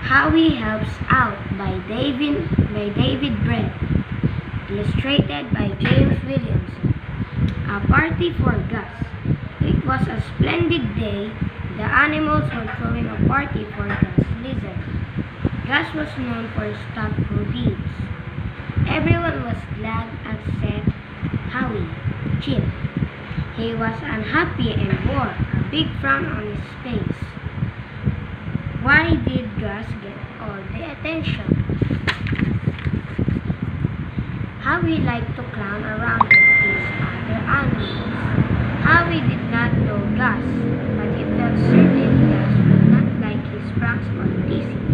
Howie Helps Out by David Brent. Illustrated by James Williamson. A party for Gus. It was a splendid day. The animals were throwing a party for Gus Lizard. Gus was known for his thoughtful deeds. Everyone was glad except Howie, Chip. He was unhappy and wore a big frown on his face. Why did Gus get all the attention? Howie liked to clown around with his other animals. Howie did not know Gus, but he felt certain Gus would not like his pranks or teasing,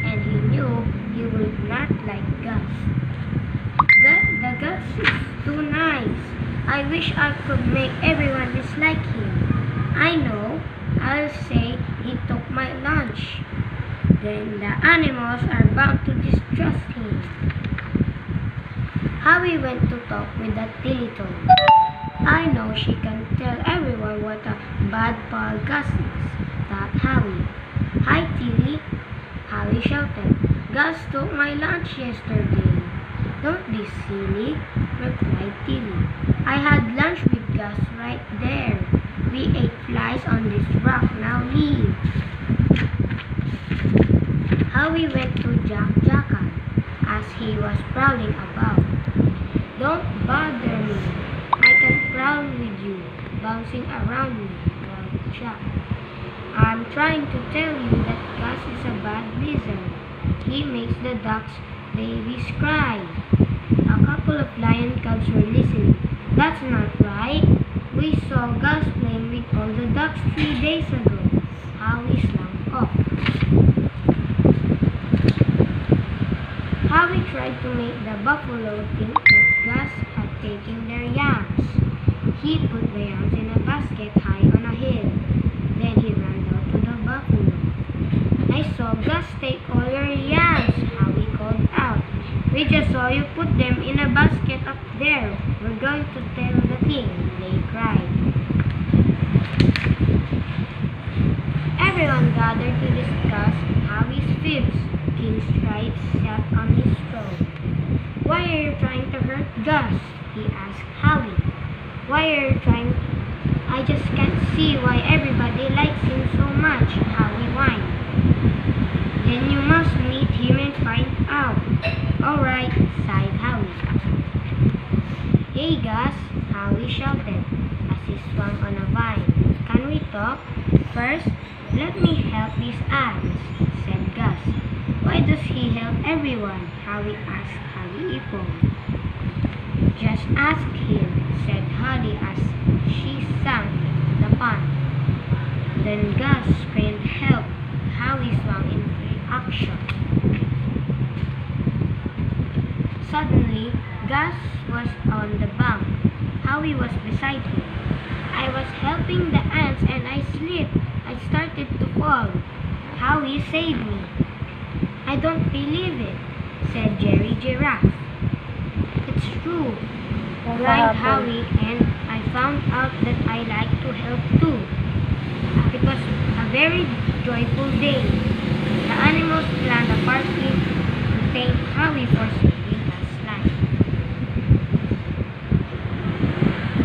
and he knew he would not like Gus. The Gus is too nice. I wish I could make everyone dislike him. I know. I'll say he took my lunch. Then the animals are bound to distrust him. Howie went to talk with the Tillytoad. I know she can tell everyone what a bad pal Gus is, thought Howie. Hi, Tilly, Howie shouted. Gus took my lunch yesterday. Don't be silly, replied Tilly. I had lunch with Gus right there. We ate flies on this rock. Now leave. Howie went to Jack Jackal as he was prowling about. Don't bother me. I can prowl with you, bouncing around me, growled Jack. I'm trying to tell you that Gus is a bad lizard. He makes the ducks' babies cry. A couple of lion cubs were listening. That's not right. We saw Gus playing with all the ducks 3 days ago. Howie slunk off. Howie tried to make the buffalo think that Gus had taken their yams. He put the yams in a basket high on a hill. Then he ran out to the buffalo. I saw Gus take all your yams, Howie called out. We just saw you put them in a basket up there. We're going to tell the king, they cried. Everyone gathered to discuss Howie's fibs. King Stripes sat on his throne. Why are you trying to hurt Gus? He asked Howie. Why are you trying? I just can't see why everybody likes him so much, Howie whined. Then you must meet him and find out. Alright, sighed Howie. Hey Gus, Howie shouted as he swung on a vine. Can we talk? First, let me help these ants, said Gus. Why does he help everyone? Howie asked Holly Ippo. Just ask him, said Holly as she sank the pond. Then Gus screamed help. Howie swung into action. Suddenly, Gus was on the bank. Howie was beside him. I was helping the ants and I slipped. I started to fall. Howie saved me. I don't believe it, said Jerry Giraffe. It's true, cried Howie, and I found out that I like to help too. It was a very joyful day. The animals planned a party to thank Howie for